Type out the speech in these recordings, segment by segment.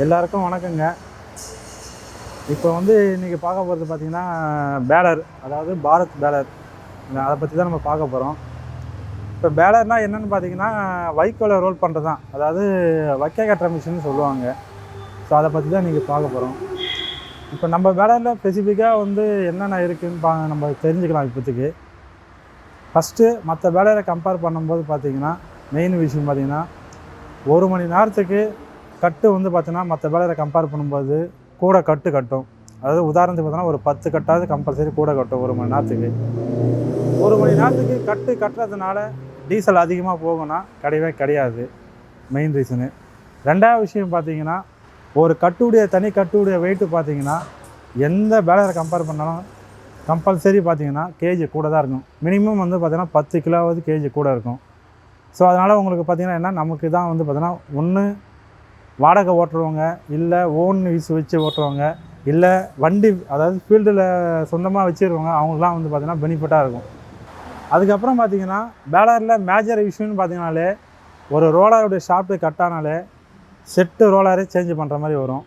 எல்லாருக்கும் வணக்கங்க. இப்போ இன்றைக்கி பார்க்க போகிறது பார்த்திங்கன்னா பேலர், அதாவது பாரத் பேலர். அதை பற்றி தான் நம்ம பார்க்க போகிறோம். இப்போ பேலர்னால் என்னென்னு பார்த்தீங்கன்னா வைக்கோலை ரோல் பண்ணுறது தான், அதாவது வைக்க கட்டுற மிஷின்னு சொல்லுவாங்க. ஸோ அதை பற்றி தான் இன்றைக்கி பார்க்க போகிறோம். இப்போ நம்ம பேலரில் ஸ்பெசிஃபிக்காக என்னென்ன இருக்குதுன்னு நம்ம தெரிஞ்சுக்கலாம். இப்போதைக்கு ஃபஸ்ட்டு மற்ற பேலரை கம்பேர் பண்ணும்போது பார்த்திங்கன்னா மெயின் விஷயம் பார்த்திங்கன்னா 1 மணி நேரத்துக்கு கட்டு பார்த்திங்கன்னா மற்ற பேலரை கம்பேர் பண்ணும்போது கூட கட்டு கட்டும். அதாவது உதாரணத்துக்கு பார்த்தோன்னா ஒரு 10 கட்டாவது கம்பல்சரி கூட கட்டும் 1 மணி நேரத்துக்கு. 1 மணி நேரத்துக்கு கட்டு கட்டுறதுனால டீசல் அதிகமாக போகும்னா கிடையவே கிடையாது, மெயின் ரீசனு. ரெண்டாவது விஷயம் பார்த்திங்கன்னா ஒரு கட்டுடைய தனி கட்டுடைய வெயிட்டு பார்த்திங்கன்னா எந்த பேலரை கம்பேர் பண்ணாலும் கம்பல்சரி பார்த்திங்கன்னா கேஜி கூட தான் இருக்கும். மினிமம் பார்த்திங்கன்னா 10 கிலோவாவது கேஜி கூட இருக்கும். ஸோ அதனால் உங்களுக்கு பார்த்திங்கன்னா என்ன, நமக்கு தான் பார்த்திங்கன்னா ஒன்று வாடகை ஓட்டுறவங்க, இல்லை ஓன் யூஸ் வச்சு ஓட்டுறவங்க, இல்லை வண்டி அதாவது ஃபீல்டில் சொந்தமாக வச்சுருக்கவங்க, அவங்களுக்குலாம் பார்த்திங்கன்னா பெனிஃபிட்டாக இருக்கும். அதுக்கப்புறம் பார்த்திங்கன்னா பேலரில் மேஜர் இஷ்யூன்னு பார்த்திங்கனாலே ஒரு ரோலருடைய ஷாஃப்ட்டு கட்டானாலே செட்டு ரோலரே சேஞ்ச் பண்ணுற மாதிரி வரும்.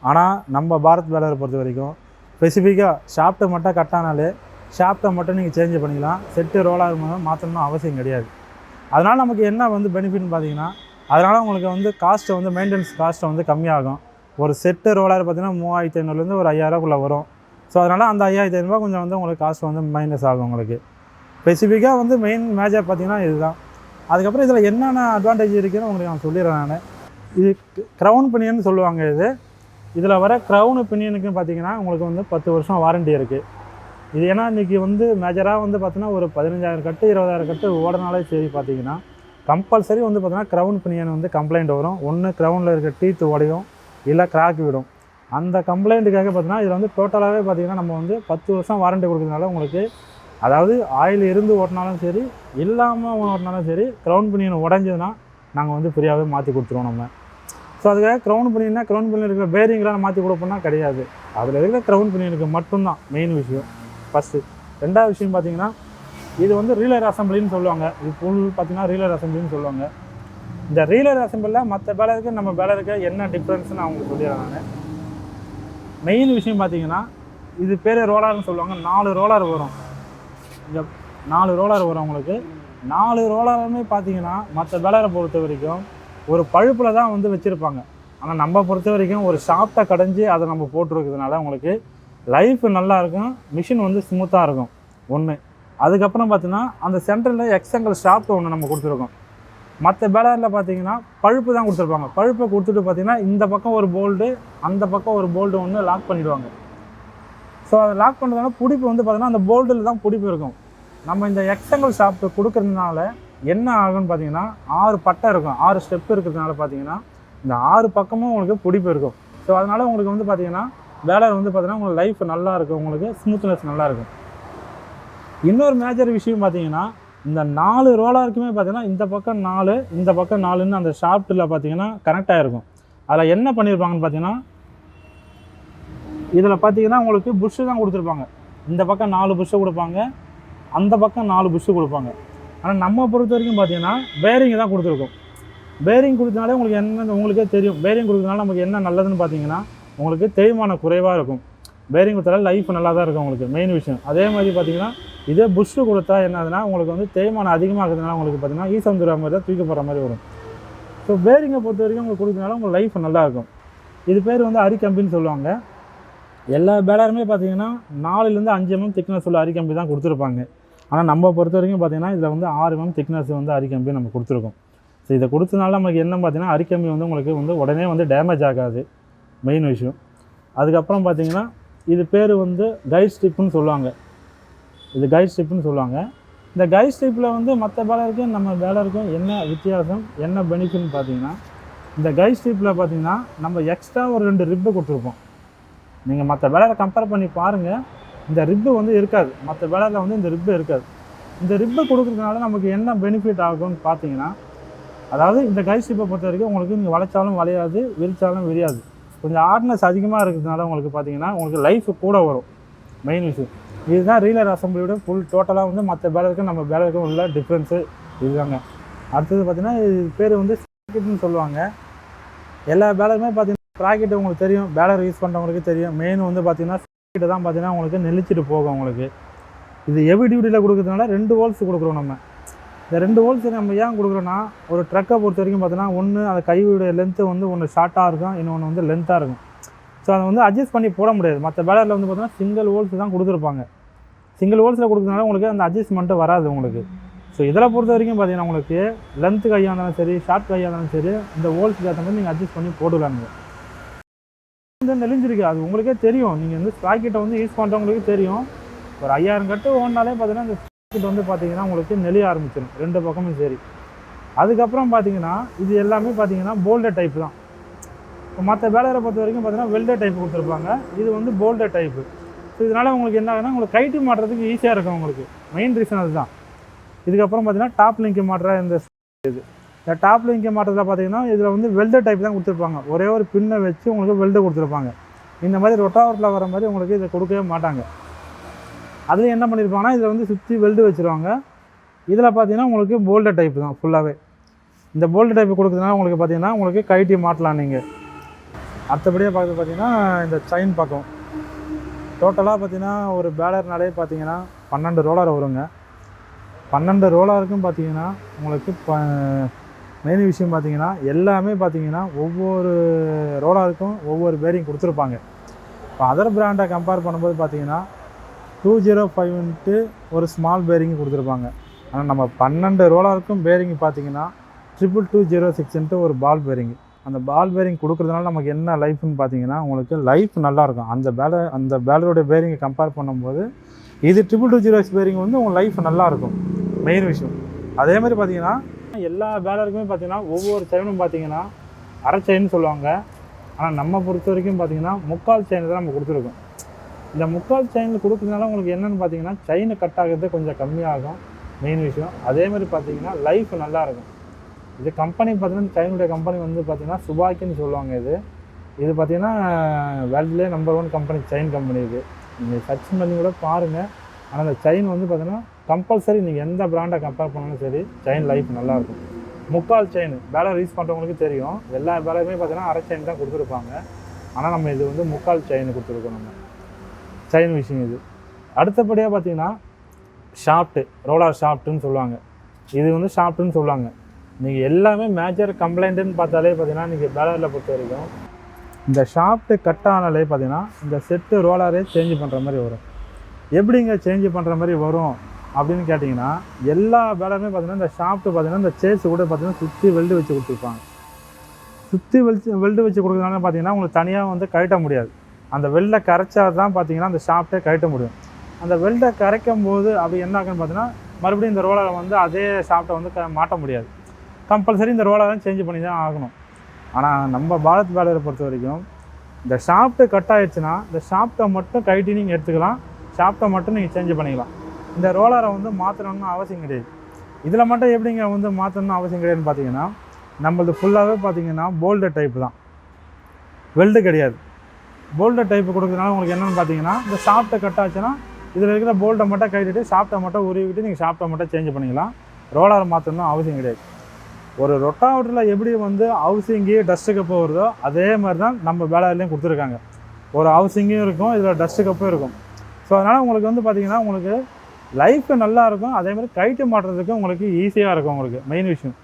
ஆனால் நம்ம பாரத் பேலரை பொறுத்த வரைக்கும் ஸ்பெசிஃபிக்காக ஷாஃப்ட்டை மட்டும் கட்டானாலே ஷாஃப்ட்டை மட்டும் நீங்கள் சேஞ்ச் பண்ணிக்கலாம், செட்டு ரோலர் மாற்றணும்னு அவசியம் கிடையாது. அதனால் நமக்கு என்ன பெனிஃபிட்னு பார்த்திங்கன்னா, அதனால் உங்களுக்கு காஸ்ட்டை மெயின்டெனன்ஸ் காஸ்ட்டை கம்மியாகும். ஒரு செட்டு ரோலர் பார்த்திங்கன்னா 3500லேருந்து ஒரு 5000ரூபாக்குள்ளே வரும். ஸோ அதனால் அந்த 5500 கொஞ்சம் உங்களுக்கு காஸ்ட் மைனஸ் ஆகும் உங்களுக்கு. ஸ்பெசிஃபிக்காக மெயின் மேஜர் பார்த்திங்கன்னா இதுதான். அதுக்கப்புறம் இதில் என்னென்ன அட்வான்டேஜ் இருக்குதுன்னு உங்களுக்கு நான் சொல்லிடுறேன். நான் இது க்ரௌன் பினியன்னு சொல்லுவாங்க. இதில் வர க்ரௌன் பினியனுக்குன்னு பார்த்திங்கன்னா உங்களுக்கு 10 வருஷம் வாரண்ட்டி இருக்குது. இது ஏன்னா இன்றைக்கி மேஜராக பார்த்தீங்கன்னா ஒரு 15000 கட்டு 20000 கட்டு ஓடனாலே சரி பார்த்திங்கன்னா கம்பல்சரி பார்த்தீங்கன்னா க்ரௌன் பினியன் கம்ப்ளைண்ட் வரும். ஒன்று க்ரௌனில் இருக்க டீத்து உடையும், இல்லை கிராக் விடும். அந்த கம்ப்ளைண்ட்டுக்காக பார்த்தீங்கன்னா இதில் டோட்டலாகவே பார்த்திங்கன்னா நம்ம 10 வருஷம் வாரண்ட்டி கொடுக்குறதுனால உங்களுக்கு, அதாவது ஆயில் இருந்து ஓட்டினாலும் சரி இல்லாமல் ஓட்டினாலும் சரி, க்ரௌன் பினியன் உடஞ்சதுன்னா நாங்கள் ஃப்ரீயாகவே மாற்றி கொடுத்துருவோம் நம்ம. ஸோ அதுக்காக க்ரௌன் பினியன்னா க்ரௌன் பினியன் இருக்கிற பேரிங்லாம் மாற்றி கொடுப்போம்னா கிடையாது. அதில் இருக்கிற க்ரௌன் பினியனுக்கு மட்டும்தான் மெயின் விஷயம் ஃபஸ்ட்டு. ரெண்டாவது விஷயம் பார்த்திங்கன்னா இது ரீலர் அசம்பிளின்னு சொல்லுவாங்க. இது ஃபுல் பார்த்திங்கன்னா ரீலர் அசம்பிளின்னு சொல்லுவாங்க. இந்த ரீலர் அசம்பிளில் மற்ற பேலருக்கு நம்ம பேலருக்கு என்ன டிஃப்ரென்ஸ்னு நான் உங்களுக்கு சொல்லிடுறேன். நான் மெயின் விஷயம் பார்த்திங்கன்னா இது பேர் ரோலர்னு சொல்லுவாங்க. 4 ரோலர் வரும். இங்கே 4 ரோலர் வரும் உங்களுக்கு. 4 ரோலருமே பார்த்திங்கன்னா மற்ற பேலரை பொறுத்த வரைக்கும் ஒரு பழுப்பில் தான் வச்சுருப்பாங்க. ஆனால் நம்ம பொறுத்த வரைக்கும் ஒரு ஷாஃப்ட்டை கடைஞ்சி அதை நம்ம போட்டுருக்கிறதுனால உங்களுக்கு லைஃப் நல்லாயிருக்கும், மிஷின் ஸ்மூத்தாக இருக்கும் ஒன்று. அதுக்கப்புறம் பார்த்தீங்கன்னா அந்த சென்டரில் எக்ஸாங்கிள் ஷாஃப்ட் ஒன்று நம்ம கொடுத்துருக்கோம். மற்ற பேலரில் பார்த்தீங்கன்னா பழுப்பு தான் கொடுத்துருப்பாங்க. பழுப்பை கொடுத்துட்டு பார்த்திங்கன்னா இந்த பக்கம் ஒரு போல்டு, அந்த பக்கம் ஒரு போல்டு ஒன்று லாக் பண்ணிவிடுவாங்க. ஸோ அதை லாக் பண்ணுறதுனால பிடிப்பு பார்த்திங்கன்னா அந்த போல்டில் தான் பிடிப்பு இருக்கும். நம்ம இந்த எக்ஸாங்கிள் ஷாஃப்ட் கொடுக்கறதுனால என்ன ஆகும்னு பார்த்தீங்கன்னா 6 பட்டை இருக்கும், 6 ஸ்டெப்பு இருக்கிறதுனால பார்த்தீங்கன்னா இந்த 6 பக்கமும் உங்களுக்கு பிடிப்பு இருக்கும். ஸோ அதனால் உங்களுக்கு பார்த்திங்கன்னா பேலர் பார்த்தீங்கன்னா உங்களுக்கு லைஃப் நல்லா இருக்கும், உங்களுக்கு ஸ்மூத்னஸ் நல்லாயிருக்கும். இன்னொரு மேஜர் விஷயம் பார்த்தீங்கன்னா இந்த 4 ரோலருக்குமே பார்த்தீங்கன்னா இந்த பக்கம் 4 இந்த பக்கம் 4ன்னு அந்த ஷாஃப்ட்டில் பார்த்தீங்கன்னா கனெக்ட் ஆகிருக்கும். அதில் என்ன பண்ணியிருப்பாங்கன்னு பார்த்தீங்கன்னா இதில் பார்த்தீங்கன்னா உங்களுக்கு புஷ்ஷு தான் கொடுத்துருப்பாங்க. இந்த பக்கம் 4 புஷ்ஷை கொடுப்பாங்க, அந்த பக்கம் 4 புஷ்ஷு கொடுப்பாங்க. ஆனால் நம்ம பொறுத்த வரைக்கும் பார்த்தீங்கன்னா பேரிங் தான் கொடுத்துருக்கோம். பேரிங் கொடுத்தனாலே உங்களுக்கு என்ன உங்களுக்கே தெரியும். பேரிங் கொடுத்தனால நமக்கு என்ன நல்லதுன்னு பார்த்தீங்கன்னா உங்களுக்கு தேய்மானம் குறைவாக இருக்கும். பேரிங் கொடுத்தாலும் லைஃப் நல்லா தான் இருக்கும் உங்களுக்கு, மெயின் விஷயம். அதே மாதிரி பார்த்தீங்கன்னா இதே புஷ்ஷு கொடுத்தா என்னதுன்னா உங்களுக்கு தேய்மானம் அதிகமாகிறதுனால உங்களுக்கு பார்த்தீங்கன்னா ஈசந்துரா மாதிரி தான் தூக்கி போடுற மாதிரி வரும். ஸோ பேரிங்கை பொறுத்த வரைக்கும் உங்களுக்கு கொடுத்தனால உங்கள் லைஃப் நல்லாயிருக்கும். இது பேர் அரிக்கம்பின்னு சொல்லுவாங்க. எல்லா பேலருமே பார்த்தீங்கன்னா 4லேருந்து 5 mm திக்னஸ் உள்ள அரிக்கம்பி தான் கொடுத்துருப்பாங்க. ஆனால் நம்ம பொறுத்த வரைக்கும் பார்த்தீங்கன்னா இதில் 6 mm திக்னஸ் அரிக்கம்பி நம்ம கொடுத்துருக்கோம். ஸோ இதை கொடுத்தனால நமக்கு என்ன பார்த்தீங்கன்னா அரிக்கம்பி உங்களுக்கு உடனே டேமேஜ் ஆகாது, மெயின் விஷயம். அதுக்கப்புறம் பார்த்தீங்கன்னா இது பேர் கைட் ஸ்ட்ரிப்புன்னு சொல்லுவாங்க. இது கைட் ஸ்ட்ரிப்புன்னு சொல்லுவாங்க. இந்த கைட் ஸ்ட்ரிப்பில் மற்ற பேலருக்கும் நம்ம பேலருக்கும் என்ன வித்தியாசம், என்ன பெனிஃபிட்னு பார்த்தீங்கன்னா இந்த கைட் ஸ்ட்ரிப்பில் பார்த்தீங்கன்னா நம்ம எக்ஸ்ட்ரா ஒரு 2 ரிப்பு கொடுத்துருப்போம். நீங்கள் மற்ற பேலரை கம்பேர் பண்ணி பாருங்கள், இந்த ரிப்பு இருக்காது. மற்ற பேலரில் இந்த ரிப்பு இருக்காது. இந்த ரிப்பு கொடுக்குறதுனால நமக்கு என்ன பெனிஃபிட் ஆகும்னு பார்த்தீங்கன்னா, அதாவது இந்த கைட் ஸ்ட்ரிப்பை பொறுத்த வரைக்கும் உங்களுக்கு நீங்கள் வளைச்சாலும் வளையாது, விரிச்சாலும் விரியாது. கொஞ்சம் ஹார்ட்னஸ் அதிகமாக இருக்கிறதுனால உங்களுக்கு பார்த்தீங்கன்னா உங்களுக்கு லைஃப் கூட வரும், மெயின் விஷயம். இதுதான் ரீலர் அசம்பிளியோட ஃபுல் டோட்டலாக மற்ற பேலருக்கும் நம்ம பேலருக்கும் உள்ள டிஃப்ரென்ஸு இதுதாங்க. அடுத்தது பார்த்தீங்கன்னா இது பேர் சர்க்கிட்னு சொல்லுவாங்க. எல்லா பேலருமே பார்த்தீங்கன்னா ஸ்ப்ராக்கெட் உங்களுக்கு தெரியும், பேலர் யூஸ் பண்ணுறவங்களுக்கு தெரியும். மெயின் வந்து பார்த்தீங்கன்னா ஸ்ப்ராக்கெட்டு தான் பார்த்தீங்கன்னா உங்களுக்கு நெளிச்சிட்டு போகும் உங்களுக்கு. இது ஹெவி டியூட்டியில் கொடுக்குறதுனால 2 ஹோல்ஸ் கொடுக்குறோம் நம்ம. இந்த 2 ஹோல்ஸ் நம்ம ஏன் கொடுக்குறோன்னா, ஒரு ட்ரக்கை பொறுத்த வரைக்கும் பார்த்தீங்கன்னா ஒன்று அந்த கையோட லென்த்து வந்து ஒன்று ஷார்ட்டாக இருக்கும், இன்னொன்று வந்து லென்த்தாக இருக்கும். ஸோ அதை வந்து அட்ஜஸ்ட் பண்ணி போட முடியாது. மற்ற பேலரில் வந்து பார்த்தீங்கன்னா சிங்கிள் ஹோல்ஸ் தான் கொடுத்துருப்பாங்க. சிங்கிள் ஹோல்ஸில் கொடுக்குறதுனால உங்களுக்கு அந்த அட்ஜஸ்ட்மெண்ட்டு வராது உங்களுக்கு. ஸோ இதில் பொறுத்த வரைக்கும் பார்த்தீங்கன்னா உங்களுக்கு லென்த்து கையாக இருந்தாலும் சரி, ஷார்ட் கையாக இருந்தாலும் சரி, இந்த ஹோல்ஸுக்கு ஏற்ற மாதிரி நீங்கள் அட்ஜஸ்ட் பண்ணி போட்டுக்கலாங்க. இந்த நெளிஞ்சிருக்கு அது உங்களுக்கே தெரியும். நீங்கள் வந்து ஸ்ப்ராக்கெட்டை வந்து யூஸ் பண்ணுறவங்களுக்கு தெரியும். ஒரு 5000 கட்டு ஓடினாலே பார்த்தீங்கன்னா இந்த ஸ்ப்ராக்கெட் வந்து பார்த்தீங்கன்னா உங்களுக்கு நெளிய ஆரம்பிச்சிடும் 2 பக்கமும் சரி. அதுக்கப்புறம் பார்த்தீங்கன்னா இது எல்லாமே பார்த்தீங்கன்னா போல்டர் டைப் தான். இப்போ மற்ற பேலரை பொறுத்த வரைக்கும் பார்த்தீங்கன்னா வெல்டர் டைப் கொடுத்துருப்பாங்க, இது வந்து போல்டர் டைப்பு. ஸோ இதனால் உங்களுக்கு என்ன ஆகுதுன்னா உங்களுக்கு கைட்டி மாட்டுறதுக்கு ஈஸியாக இருக்கும் உங்களுக்கு. மெயின் ரீசன் அதுதான். இதுக்கப்புறம் பார்த்தீங்கன்னா டாப் லிங்க் மாட்டுற இந்த டாப் லிங்க் மாட்டுறதுல பார்த்தீங்கன்னா இதில் வந்து வெல்டர் டைப் தான் கொடுத்துருப்பாங்க. ஒரே ஒரு பின்னை வச்சு உங்களுக்கு வெல்டு கொடுத்துருப்பாங்க. இந்த மாதிரி ரொட்டாவட்டில் வர மாதிரி உங்களுக்கு இதை கொடுக்கவே மாட்டாங்க. அதில் என்ன பண்ணியிருப்பாங்கன்னா இதில் வந்து சுற்றி வெல்டு வச்சுருவாங்க. இதில் பார்த்தீங்கன்னா உங்களுக்கு போல்டர் டைப் தான் ஃபுல்லாகவே. இந்த போல்டர் டைப் கொடுக்குறதுனால உங்களுக்கு பார்த்தீங்கன்னா உங்களுக்கு கைட்டி மாட்டலாம் நீங்கள். அடுத்தபடியாக பார்த்தீங்கன்னா இந்த செயின் பக்கம் டோட்டலாக பார்த்தீங்கன்னா ஒரு பேலர்னாலே பார்த்தீங்கன்னா 12 ரோலர் வருங்க. 12 ரோலருக்கும் பார்த்தீங்கன்னா உங்களுக்கு மெயின் விஷயம் பார்த்தீங்கன்னா எல்லாமே பார்த்தீங்கன்னா ஒவ்வொரு ரோலருக்கும் ஒவ்வொரு பேரிங் கொடுத்துருப்பாங்க. இப்போ அதர் பிராண்டை கம்பேர் பண்ணும்போது பார்த்தீங்கன்னா 205 ஒரு ஸ்மால் பேரிங் கொடுத்துருப்பாங்க. ஆனால் நம்ம 12 ரோலருக்கும் பேரிங் பார்த்தீங்கன்னா 22206 ஒரு பால் பேரிங். அந்த பால் பேரிங் கொடுக்குறதுனால நமக்கு என்ன லைஃப்னு பார்த்தீங்கன்னா உங்களுக்கு லைஃப் நல்லாயிருக்கும். அந்த பேலரோட பேரிங்கை கம்பேர் பண்ணும்போது இது 2220 பேரிங் வந்து உங்கள் லைஃப் நல்லாயிருக்கும். மெயின் விஷயம் அதே மாதிரி பார்த்தீங்கன்னா எல்லா பேலருக்குமே பார்த்தீங்கன்னா ஒவ்வொரு செயினும் பார்த்தீங்கன்னா அரை செயின் சொல்லுவாங்க. ஆனால் நம்ம பொறுத்த வரைக்கும் பார்த்தீங்கன்னா முக்கால் செயின் தான் நம்ம கொடுத்துருக்கோம். இந்த முக்கால் செயினில் கொடுக்குறதுனால உங்களுக்கு என்னென்னு பார்த்தீங்கன்னா செயினை கட் ஆகிறது கொஞ்சம் கம்மியாகும். மெயின் விஷயம் அதே மாதிரி பார்த்தீங்கன்னா லைஃப் நல்லாயிருக்கும். இது கம்பெனி பார்த்தீங்கன்னா செயினுடைய கம்பெனி வந்து பார்த்தீங்கன்னா சுபாக்கின்னு சொல்லுவாங்க. இது பார்த்தீங்கன்னா வேர்ல்டுலேயே நம்பர் 1 கம்பெனி செயின் கம்பெனி. இது நீங்கள் சர்ச் பண்ணி கூட பாருங்கள். ஆனால் அந்த செயின் வந்து பார்த்தீங்கன்னா கம்பல்சரி நீங்கள் எந்த பிராண்டை கம்பேர் பண்ணாலும் சரி செயின் லைஃப் நல்லாயிருக்கும். முக்கால் செயின் பேலர் யூஸ் பண்ணுறவங்களுக்கு தெரியும். எல்லா பேலருமே பார்த்தீங்கன்னா அரை செயின் தான் கொடுத்துருப்பாங்க. ஆனால் நம்ம இது வந்து முக்கால் செயின் கொடுத்துருக்கோம் நம்ம செயின் விஷயம். இது அடுத்தபடியாக பார்த்தீங்கன்னா ஷாஃப்ட்டு ரோலர் ஷாஃப்ட்டுன்னு சொல்லுவாங்க. இது வந்து ஷாஃப்ட்டுன்னு சொல்லுவாங்க. நீங்கள் எல்லாமே மேஜர் கம்ப்ளைண்ட்டுன்னு பார்த்தாலே பார்த்தீங்கன்னா நீங்கள் பேலரில் பொறுத்த வரைக்கும் இந்த ஷாஃப்ட்டு கட் ஆனாலே பார்த்தீங்கன்னா இந்த செட்டு ரோலரே சேஞ்ச் பண்ணுற மாதிரி வரும். எப்படிங்க சேஞ்ச் பண்ணுற மாதிரி வரும் அப்படின்னு கேட்டிங்கன்னா எல்லா பேலருமே பார்த்தீங்கன்னா இந்த ஷாஃப்ட்டு பார்த்தீங்கன்னா இந்த சேஸு கூட பார்த்தீங்கன்னா சுற்றி வெல்டு வச்சு கொடுத்துருப்பாங்க. சுற்றி வெல்டு வச்சு கொடுக்குறதுனால பார்த்தீங்கன்னா உங்களுக்கு தனியாக வந்து கழட்ட முடியாது. அந்த வெல்டை கரைச்சா தான் பார்த்தீங்கன்னா அந்த ஷாஃப்ட்டே கழட்ட முடியும். அந்த வெல்டை கரைக்கும் போது அப்படி என்ன ஆகுன்னு பார்த்தீங்கன்னா மறுபடியும் இந்த ரோலரை வந்து அதே ஷாஃப்ட்டை வந்து மாட்ட முடியாது. கம்பல்சரி இந்த ரோலரை சேஞ்ச் பண்ணி தான் ஆகணும். ஆனால் நம்ம பாரத் பேலரை பொறுத்த வரைக்கும் இந்த ஷாஃப்ட்டு கட் ஆகிடுச்சுன்னா இந்த ஷாஃப்ட்டை மட்டும் கழட்டி நீங்கள் எடுத்துக்கலாம். ஷாஃப்ட்டை மட்டும் நீங்கள் சேஞ்ச் பண்ணிக்கலாம். இந்த ரோலரை வந்து மாற்றணும்னு அவசியம் கிடையாது. இதில் மட்டும் எப்படிங்க வந்து மாற்றணும்னு அவசியம் கிடையாதுன்னு பார்த்தீங்கன்னா நம்மளது ஃபுல்லாகவே பார்த்தீங்கன்னா போல்டர் டைப்பு தான், வெல்டு கிடையாது. போல்டர் டைப்பு கொடுக்குறதுனால உங்களுக்கு என்னென்னு பார்த்தீங்கன்னா இந்த ஷாஃப்ட்டை கட் ஆச்சுன்னா இதில் இருக்கிற போல்ட்டை மட்டும் கட்டிட்டு ஷாஃப்ட்டை மட்டும் உருவிட்டு நீங்கள் ஷாஃப்ட்டை மட்டும் சேஞ்ச் பண்ணிக்கலாம். ரோலரை மாற்றணும்னு அவசியம் கிடையாது. ஒரு ரொட்டாவேட்டரில் எப்படி வந்து ஹவுசிங்கு டஸ்ட்டு கப்பு வருதோ அதே மாதிரி தான் நம்ம பேலர்லேயும் கொடுத்துருக்காங்க. ஒரு ஹவுசிங்கும் இருக்கும், இதில் டஸ்ட்டு கப்பும் இருக்கும். ஸோ அதனால் உங்களுக்கு வந்து பார்த்திங்கன்னா உங்களுக்கு லைஃப் நல்லாயிருக்கும். அதே மாதிரி கைட்டு மாட்டுறதுக்கு உங்களுக்கு ஈஸியாக இருக்கும் உங்களுக்கு மெயின் விஷயம்.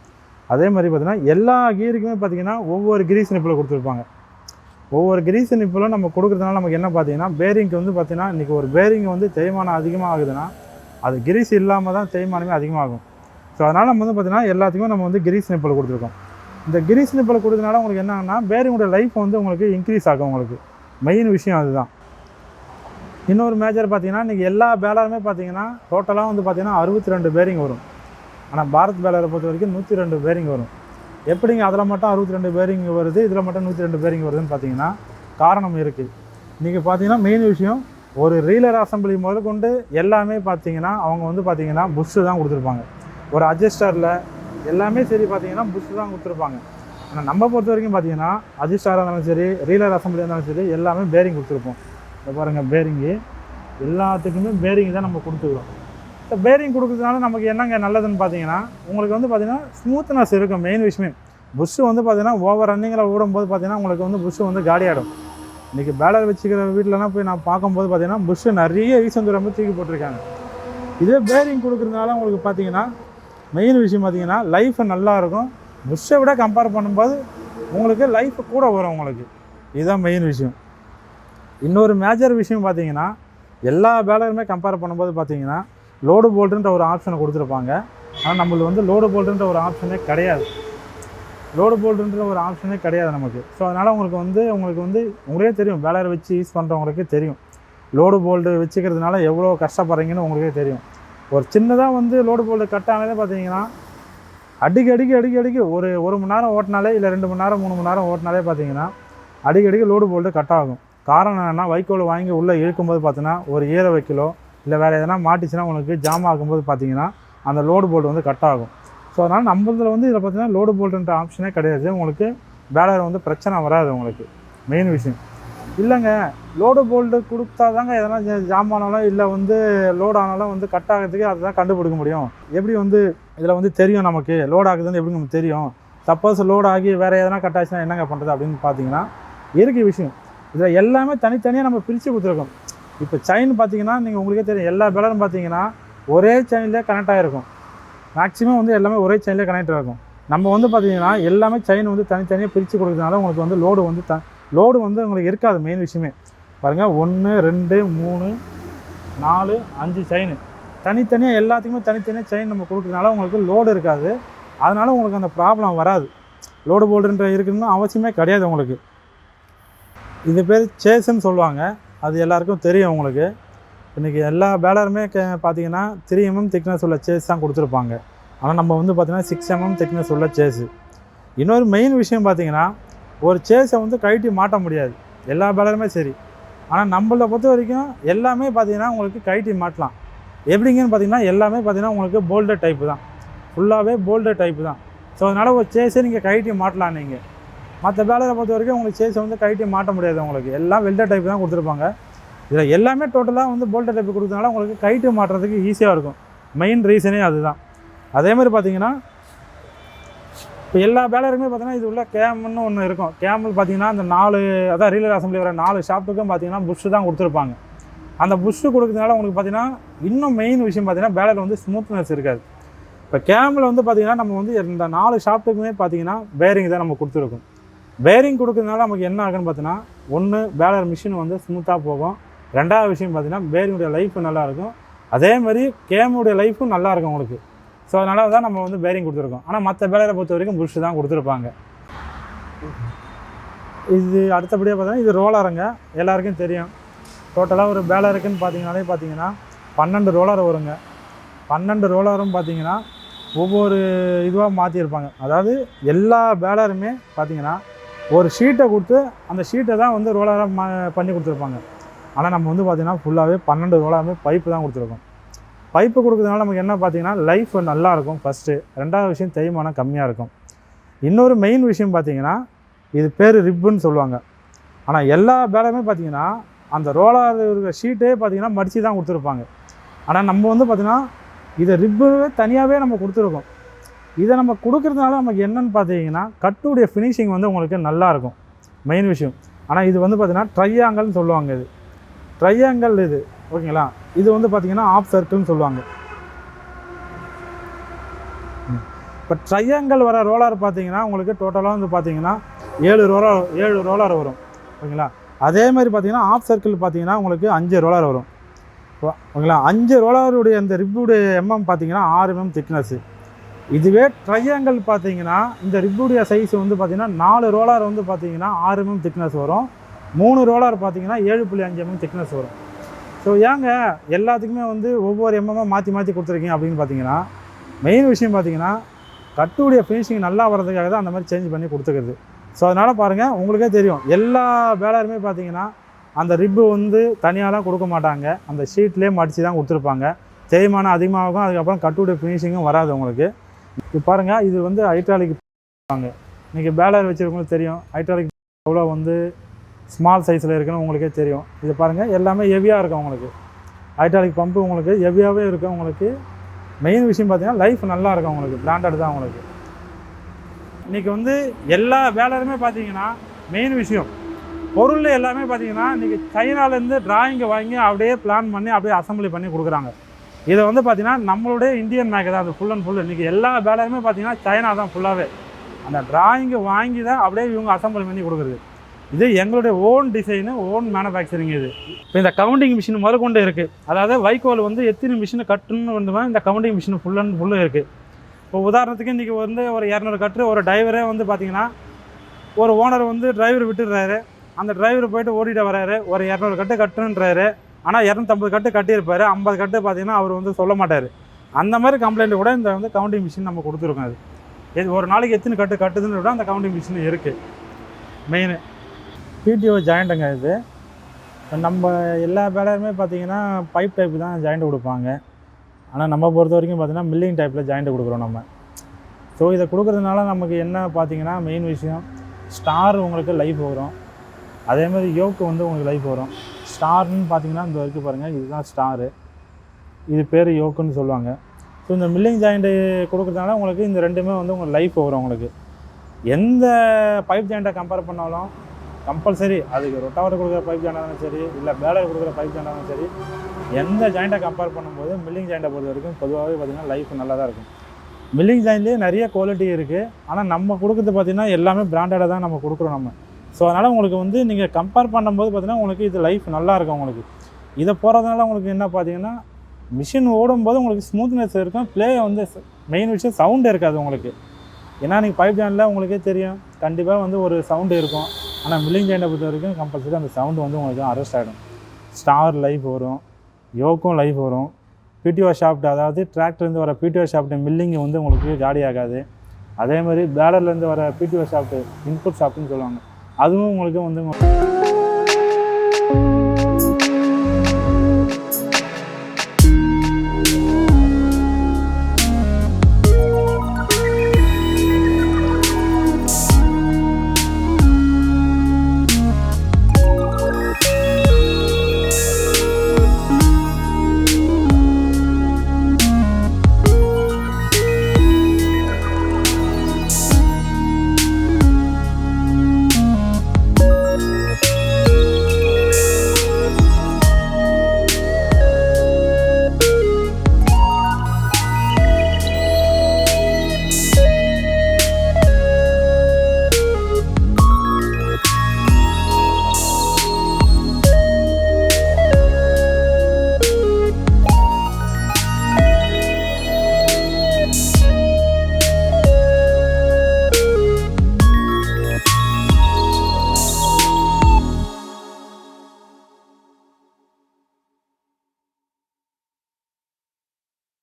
அதே மாதிரி பார்த்திங்கன்னா எல்லா கீருக்குமே பார்த்திங்கன்னா ஒவ்வொரு கிரீஸ் நிப்பில் கொடுத்துருப்பாங்க. ஒவ்வொரு கிரீஸ் நிப்பிலும் நம்ம கொடுக்குறதுனால நமக்கு என்ன பார்த்திங்கன்னா பேரிங்க்கு வந்து பார்த்திங்கன்னா இன்றைக்கி ஒரு பேரிங் வந்து தேய்மானம் அதிகமாக ஆகுதுன்னா அது கிரீஸ் இல்லாமல் தான் தேய்மானமே அதிகமாகும். ஸோ அதனால் நம்ம வந்து பார்த்திங்கன்னா எல்லாத்துக்குமே நம்ம வந்து கிரீஸ் நிப்பில் கொடுத்துருக்கோம். இந்த கிரீஸ் நிப்பில் கொடுத்ததுனால உங்களுக்கு என்னன்னா பேரிங்கோட லைஃப் வந்து உங்களுக்கு இன்க்ரீஸ் ஆகும். உங்களுக்கு மெயின் விஷயம் அதுதான். இன்னொரு மேஜர் பார்த்தீங்கன்னா இன்றைக்கி எல்லா பேலருமே பார்த்தீங்கன்னா டோட்டலாக வந்து பார்த்திங்கன்னா 62 பேரிங் வரும். ஆனால் பாரத் பேலரை பொறுத்த வரைக்கும் 102 பேரிங் வரும். எப்படிங்க அதில் மட்டும் 62 பேரிங் வருது, இதில் மட்டும் 102 பேரிங் வருதுன்னு பார்த்தீங்கன்னா காரணம் இருக்குது. இன்றைக்கி பார்த்தீங்கன்னா மெயின் விஷயம் ஒரு ரீலர் அசம்பிளி முதற்கொண்டு எல்லாமே பார்த்தீங்கன்னா அவங்க வந்து பார்த்திங்கன்னா புஷ்ஷு தான் கொடுத்துருப்பாங்க. ஒரு அட்ஜஸ்டரில் எல்லாமே சரி பார்த்தீங்கன்னா புஷ்ஷு தான் கொடுத்துருப்பாங்க. ஆனால் நம்ம பொறுத்த வரைக்கும் பார்த்தீங்கன்னா அட்ஜஸ்டராக இருந்தாலும் சரி, ரீலர் அசம்பிளியாக இருந்தாலும் சரி, எல்லாமே பேரிங் கொடுத்துருப்போம். இப்போ பாருங்கள் பேரிங்கு எல்லாத்துக்குமே பேரிங் தான் நம்ம கொடுத்துக்கிறோம். இப்போ பேரிங் கொடுக்குறதுனால நமக்கு என்னங்க நல்லதுன்னு பார்த்தீங்கன்னா உங்களுக்கு வந்து பார்த்திங்கன்னா ஸ்மூத்னஸ் இருக்கும். மெயின் விஷயமே புஷ்ஷு வந்து பார்த்தீங்கன்னா ஓவர் ரன்னிங்கில் ஓடும்போது பார்த்தீங்கன்னா உங்களுக்கு வந்து புஷ்ஷு வந்து காலியாகிடும். இன்றைக்கி பேலர் வச்சுக்கிற வீட்டிலலாம் போய் நான் பார்க்கும்போது பார்த்தீங்கன்னா புஷ்ஷு நிறைய ரீசன் தூரம் தூக்கி போட்டிருக்காங்க. இதே பேரிங் கொடுக்குறதுனால உங்களுக்கு பார்த்தீங்கன்னா மெயின் விஷயம் பார்த்தீங்கன்னா லைஃப் நல்லாயிருக்கும். புஷ்ஷை விட கம்பேர் பண்ணும்போது உங்களுக்கு லைஃப் கூட வரும் உங்களுக்கு. இதுதான் மெயின் விஷயம். இன்னொரு மேஜர் விஷயம் பார்த்தீங்கன்னா எல்லா பேலருமே கம்பேர் பண்ணும்போது பார்த்தீங்கன்னா லோடு போல்ட்டுன்ற ஒரு ஆப்ஷனை கொடுத்துருப்பாங்க. ஆனால் நம்மளுக்கு வந்து லோடு போல்ட்டுன்ற ஒரு ஆப்ஷனே கிடையாது. லோடு போல்ட்டுன்ற ஒரு ஆப்ஷனே கிடையாது நமக்கு. ஸோ அதனால் உங்களுக்கு வந்து உங்களுக்கே தெரியும், பேலர் வச்சு யூஸ் பண்ணுறவங்களுக்கே தெரியும் லோடு போல்ட்டு வச்சுக்கிறதுனால எவ்வளோ கஷ்டப்படுறீங்கன்னு உங்களுக்கே தெரியும். ஒரு சின்னதாக வந்து லோடு போல்ட்டு கட் ஆனதே பார்த்தீங்கன்னா அடிக்கடிக்கு ஒரு மணி நேரம் ஓட்டினாலே இல்லை 2 மணி நேரம் 3 மணி நேரம் ஓட்டினாலே பார்த்தீங்கன்னா அடிக்கடிக்கு லோடு போல்ட்டு கட் ஆகும். காரணம் என்னென்னா வைக்கோல் வாங்கி உள்ளே இழுக்கும்போது பார்த்தீங்கன்னா ஒரு ஈர வைக்கலோ இல்லை வேறு எதனா மாட்டிச்சுன்னா உங்களுக்கு ஜாம் ஆகும்போது பார்த்தீங்கன்னா அந்த லோடு போல்ட் வந்து கட் ஆகும். ஸோ அதனால் நம்ம இதில் வந்து இதில் பார்த்தீங்கன்னா லோடு போல்ட்டுன்ற ஆப்ஷனே கிடையாது. உங்களுக்கு பேலர் வந்து பிரச்சனை வராது உங்களுக்கு. மெயின் விஷயம் இல்லைங்க, லோடு போல்ட்டு கொடுத்தா தாங்க எதனா ஜாம் ஆனாலும் இல்லை வந்து லோடு ஆனாலும் வந்து கட் ஆகிறதுக்கு அதை தான் கண்டுபிடிக்க முடியும். எப்படி வந்து இதில் வந்து தெரியும் நமக்கு லோடு ஆகுதுன்னு எப்படி நமக்கு தெரியும்? சப்போஸ் லோடு ஆகி வேறு எதனா கட் ஆச்சுன்னா என்னங்க பண்ணுறது அப்படின்னு பார்த்தீங்கன்னா இருக்கு விஷயம். இதில் எல்லாமே தனித்தனியாக நம்ம பிரித்து கொடுத்துருக்கோம். இப்போ செயின் பார்த்தீங்கன்னா நீங்கள் உங்களுக்கே தெரியும், எல்லா பேலரும் பார்த்தீங்கன்னா ஒரே செயின்லேயே கனெக்ட் ஆகிருக்கும். மேக்ஸிமம் வந்து எல்லாமே ஒரே செயின்லேயே கனெக்ட் ஆகும். நம்ம வந்து பார்த்தீங்கன்னா எல்லாமே செயின் வந்து தனித்தனியாக பிரித்து கொடுக்குறதுனால உங்களுக்கு வந்து லோடு வந்து உங்களுக்கு இருக்காது. மெயின் விஷயமே பாருங்கள், 1 2 3 4 5 செயின் தனித்தனியாக எல்லாத்துக்குமே தனித்தனியாக செயின் நம்ம கொடுக்குறதுனால உங்களுக்கு லோடு இருக்காது. அதனால் உங்களுக்கு அந்த ப்ராப்ளம் வராது. லோடு போல்டுன்ற இருக்குன்னு அவசியமே கிடையாது உங்களுக்கு. இது பேர் சேஸுன்னு சொல்லுவாங்க, அது எல்லாருக்கும் தெரியும் உங்களுக்கு. இன்றைக்கி எல்லா பேலருமே பார்த்தீங்கன்னா 3 mm திக்னஸ் உள்ள சேஸ் தான் கொடுத்துருப்பாங்க. ஆனால் நம்ம வந்து பார்த்திங்கன்னா 6 mm திக்னஸ் உள்ள சேஸு. இன்னொரு மெயின் விஷயம் பார்த்தீங்கன்னா ஒரு சேஸை வந்து கழட்டி மாட்ட முடியாது, எல்லா பேலருமே சரி. ஆனால் நம்மளை பொறுத்த வரைக்கும் எல்லாமே பார்த்தீங்கன்னா உங்களுக்கு கழட்டி மாட்டலாம். எப்படிங்கன்னு பார்த்தீங்கன்னா எல்லாமே பார்த்தீங்கன்னா உங்களுக்கு போல்டட் டைப்பு தான், ஃபுல்லாகவே போல்டட் டைப்பு தான். ஸோ அதனால் ஒரு சேஸை நீங்கள் கழட்டி மாட்டலாம். நீங்கள் மற்ற பேலரை பொறுத்த வரைக்கும் உங்களுக்கு சேஸை வந்து கழட்டி மாட்ட முடியாது. உங்களுக்கு எல்லாம் வெல்டட் டைப் தான் கொடுத்துருப்பாங்க. இதில் எல்லாமே டோட்டலாக வந்து போல்டட் டைப்பு கொடுத்ததுனால உங்களுக்கு கழட்டி மாட்டுறதுக்கு ஈஸியாக இருக்கும். மெயின் ரீசனே அதுதான். அதேமாதிரி பார்த்தீங்கன்னா இப்போ எல்லா பேலருமே பார்த்தீங்கன்னா இது உள்ள கேம்னு ஒன்று இருக்கும். கேமில் பார்த்தீங்கன்னா அந்த 4 அதான் ரீலர் அசம்பிளி வர 4 ஷாப்ட்டுக்கும் பார்த்தீங்கன்னா புஷ்ஷு தான் கொடுத்துருப்பாங்க. அந்த புஷ்ஷு கொடுக்கறதுனால உங்களுக்கு பார்த்தீங்கன்னா இன்னும் மெயின் விஷயம் பார்த்தீங்கன்னா பேலர் வந்து ஸ்மூத்னஸ் இருக்காது. இப்போ கேமில் வந்து பார்த்தீங்கன்னா நம்ம வந்து இந்த 4 ஷாப்ட்டுக்குமே பார்த்தீங்கன்னா பேரிங் தான் நம்ம கொடுத்துருக்கோம். பேரிங் கொடுக்கறதுனால நமக்கு என்ன ஆகுன்னு பார்த்தீங்கன்னா ஒன்று பேலர் மிஷின் வந்து ஸ்மூத்தாக போகும். ரெண்டாவது விஷயம் பார்த்தீங்கன்னா பேரிங்குடைய லைஃப் நல்லாயிருக்கும். அதே மாதிரி கேமுடைய லைஃப்பும் நல்லாயிருக்கும் உங்களுக்கு. ஸோ அதனால தான் நம்ம வந்து பேரிங் கொடுத்துருக்கோம். ஆனால் மற்ற பேலரை பொறுத்த வரைக்கும் புஷ் தான் கொடுத்துருப்பாங்க. இது அடுத்தபடியாக பார்த்தீங்கன்னா இது ரோலருங்க, எல்லாருக்கும் தெரியும். டோட்டலாக ஒரு பேலருக்குன்னு பார்த்தீங்கன்னா 12 ரோலர் வருங்க. 12 ரோலரும் பார்த்தீங்கன்னா ஒவ்வொரு இதுவாக மாற்றிருப்பாங்க. அதாவது எல்லா பேலருமே பார்த்தீங்கன்னா ஒரு ஷீட்டை கொடுத்து அந்த ஷீட்டை தான் வந்து ரோலராக பண்ணி கொடுத்துருப்பாங்க. ஆனால் நம்ம வந்து பார்த்திங்கன்னா ஃபுல்லாகவே 12 ரோலருமே பைப்பு தான் கொடுத்துருக்கோம். பைப்பு கொடுக்குறதுனால நமக்கு என்ன பார்த்தீங்கன்னா லைஃப் நல்லாயிருக்கும் ஃபஸ்ட்டு. ரெண்டாவது விஷயம் தேய்மானம் கம்மியாக இருக்கும். இன்னொரு மெயின் விஷயம் பார்த்தீங்கன்னா இது பேர் ரிப்புன்னு சொல்லுவாங்க. ஆனால் எல்லா பேலருமே பார்த்தீங்கன்னா அந்த ரோலர் இருக்கிற ஷீட்டே பார்த்தீங்கன்னா மடித்து தான் கொடுத்துருப்பாங்க. ஆனால் நம்ம வந்து பார்த்திங்கன்னா இதை ரிப்புவே தனியாகவே நம்ம கொடுத்துருக்கோம். இதை நம்ம கொடுக்குறதுனால நமக்கு என்னென்னு பார்த்தீங்கன்னா கட்டுடைய ஃபினிஷிங் வந்து உங்களுக்கு நல்லாயிருக்கும், மெயின் விஷயம். ஆனால் இது வந்து பார்த்திங்கன்னா ட்ரையாங்கல்னு சொல்லுவாங்க. இது ட்ரையாங்கல் இது, ஓகேங்களா? இது வந்து பார்த்திங்கன்னா ஆஃப் சர்க்கிள்னு சொல்லுவாங்க. இப்போ ட்ரையாங்கல் வர ரோலர் பார்த்தீங்கன்னா உங்களுக்கு டோட்டலாக வந்து பார்த்தீங்கன்னா 7 ரோலர் வரும், ஓகேங்களா? அதே மாதிரி பார்த்தீங்கன்னா ஆஃப் சர்க்கிள் பார்த்தீங்கன்னா உங்களுக்கு 5 ரோலர் வரும், ஓகேங்களா? 5 ரோலருடைய இந்த ரிப்புடைய எம்எம் பார்த்தீங்கன்னா 6 mm திக்னஸ்ஸு. இதுவே ட்ரையாங்கல் பார்த்தீங்கன்னா இந்த ரிப்புடைய சைஸ் வந்து பார்த்தீங்கன்னா 4 ரோலர் வந்து பார்த்தீங்கன்னா 6 mm திக்னஸ் வரும், 3 ரோலர் பார்த்தீங்கன்னா 7.5 mm திக்னஸ் வரும். ஸோ ஏங்க எல்லாத்துக்குமே வந்து ஒவ்வொரு எம்எம்மாக மாற்றி கொடுத்துருக்கீங்க அப்படின்னு பார்த்தீங்கன்னா மெயின் விஷயம் பார்த்தீங்கன்னா கட்டுடைய ஃபினிஷிங் நல்லா வர்றதுக்காக தான் அந்த மாதிரி சேஞ்ச் பண்ணி கொடுத்துக்கிறது. ஸோ அதனால் பாருங்கள், உங்களுக்கே தெரியும் எல்லா பேலருமே பார்த்தீங்கன்னா அந்த ரிப்பு வந்து தனியாலாம் கொடுக்க மாட்டாங்க, அந்த ஷீட்லேயே மடித்து தான் கொடுத்துருப்பாங்க. தேய்மானம் அதிகமாகும், அதுக்கப்புறம் கட்டுடைய ஃபினிஷிங்கும் வராது உங்களுக்கு. இப்போ பாருங்கள், இது வந்து ஹைட்ராலிக் வாங்க. இன்றைக்கி பேலர் வச்சுருக்கவங்களுக்கு தெரியும் ஹைட்ராலிக் எவ்வளோ வந்து ஸ்மால் சைஸில் இருக்குன்னு உங்களுக்கே தெரியும். இது பாருங்கள், எல்லாமே ஹெவியாக இருக்கும் உங்களுக்கு. ஹைட்ராலிக் பம்பு உங்களுக்கு ஹெவியாகவே இருக்கும் உங்களுக்கு. மெயின் விஷயம் பார்த்தீங்கன்னா லைஃப் நல்லா இருக்கும் உங்களுக்கு, பிராண்டட் தான் உங்களுக்கு. இன்றைக்கி வந்து எல்லா பேலருமே பார்த்தீங்கன்னா மெயின் விஷயம் பொருள் எல்லாமே பார்த்தீங்கன்னா இன்றைக்கி சைனாலேருந்து டிராயிங்கை வாங்கி அப்படியே பிளான் பண்ணி அப்படியே அசம்பிளி பண்ணி கொடுக்குறாங்க. இதை வந்து பார்த்தீங்கன்னா நம்மளுடைய இந்தியன் மேக் தான் அது ஃபுல் அண்ட் ஃபுல். இன்றைக்கி எல்லா பேலருமே பார்த்தீங்கன்னா சைனா தான் ஃபுல்லாகவே. அந்த டிராயிங்கை வாங்கி தான் அப்படியே இவங்க அசம்பிளி பண்ணி கொடுக்குறது. இது எங்களுடைய ஓன் டிசைனு, ஓன் மேனுஃபேக்சரிங். இது இப்போ இந்த கவுண்டிங் மிஷின் முதற்கொண்டு இருக்குது. அதாவது வைக்கோல் வந்து எத்தனை மிஷினை கட்டுன்னு வந்து இந்த கவுண்டிங் மிஷின் ஃபுல் அண்ட் ஃபுல்லும் இருக்குது. இப்போ உதாரணத்துக்கு இன்றைக்கி வந்து ஒரு 200 கட்டு ஒரு டிரைவரே வந்து பார்த்திங்கன்னா ஒரு ஓனர் வந்து டிரைவர் விட்டுடுறாரு. அந்த டிரைவர் போய்ட்டு ஓடிட்டு வர்றாரு, ஒரு 200 கட்டு கட்டுன்றாரு. ஆனால் 250 கட்டு கட்டியிருப்பார், 50 கட்டு பார்த்திங்கன்னா அவர் வந்து சொல்ல மாட்டார். அந்த மாதிரி கம்ப்ளைண்ட் கூட இந்த வந்து கவுண்டிங் மிஷின் நம்ம கொடுத்துருக்கோம். அது ஒரு நாளைக்கு எத்தனை கட்டு கட்டுதுன்னு விட அந்த கவுண்டிங் மிஷின் இருக்குது. மெயின் பிடிஓ ஜாயிண்ட்டுங்க. இது நம்ம எல்லா பேலருமே பார்த்திங்கன்னா பைப் டைப் தான் ஜாயிண்ட் கொடுப்பாங்க. ஆனால் நம்ம பொறுத்த வரைக்கும் பார்த்திங்கன்னா மில்லிங் டைப்பில் ஜாயிண்ட் கொடுக்குறோம் நம்ம. ஸோ இதை கொடுக்குறதுனால நமக்கு என்ன பார்த்திங்கன்னா மெயின் விஷயம், ஸ்டார் உங்களுக்கு லைஃப் வரும். அதேமாதிரி யோக்கு வந்து உங்களுக்கு லைஃப் வரும். ஸ்டார்னு பார்த்திங்கன்னா இந்த வரைக்கும் பாருங்கள், இதுதான் ஸ்டாரு, இது பேர் யோக்குன்னு சொல்லுவாங்க. ஸோ இந்த மில்லிங் ஜாயிண்ட்டு கொடுக்குறதுனால உங்களுக்கு இந்த ரெண்டுமே வந்து உங்களுக்கு லைஃப் வரும். உங்களுக்கு எந்த பைப் ஜாயிண்ட்டை கம்பேர் பண்ணாலும் கம்பல்சரி அதுக்கு ரொட்டாவேட்டர் கொடுக்குற பைப் ஜாயிண்டாலும் சரி, இல்லை பேலர் கொடுக்குற பைப் ஜாயிண்டாலும் சரி, எந்த ஜாயிண்ட்டை கம்பேர் பண்ணும்போது மில்லிங் ஜாயிண்ட்டை பொறுத்த வரைக்கும் பொதுவாகவே பார்த்திங்கன்னா லைஃப் நல்லா தான் இருக்கும். மில்லிங் ஜாயிண்ட்லேயே நிறைய குவாலிட்டி இருக்குது. ஆனால் நம்ம கொடுக்குறது பார்த்திங்கன்னா எல்லாமே பிராண்டடாக தான் நம்ம கொடுக்குறோம் நம்ம. ஸோ அதனால் உங்களுக்கு வந்து நீங்கள் கம்பேர் பண்ணும்போது பார்த்திங்கன்னா உங்களுக்கு இது லைஃப் நல்லாயிருக்கும். உங்களுக்கு இதை போகிறதுனால உங்களுக்கு என்ன பார்த்திங்கன்னா மிஷின் ஓடும்போது உங்களுக்கு ஸ்மூத்னஸ் இருக்கும். ப்ளே வந்து மெயின் விஷயம் சவுண்டு இருக்காது உங்களுக்கு. ஏன்னா நீங்கள் பைப் ஜாயிண்டில் உங்களுக்கே தெரியும் கண்டிப்பாக வந்து ஒரு சவுண்டு இருக்கும். ஆனால் மில்லிங் ஜாயிண்டை பொறுத்த வரைக்கும் கம்பல்சரி அந்த சவுண்டு வந்து உங்களுக்கு அரெஸ்ட் ஆகிடும். ஸ்டார் லைஃப் வரும், யோக்கும் லைஃப் வரும். பிடிஓ ஷாஃப்ட், அதாவது டிராக்டர்லேருந்து வர பிடிஓ ஷாஃப்ட் மில்லிங் வந்து உங்களுக்கு காலி ஆகாது. அதே மாதிரி பேலர்லேருந்து வர பிடிஓ ஷாஃப்ட் இன்புட் ஷாஃப்ட்னு சொல்லுவாங்க, அதுவும் உங்களுக்கு வந்து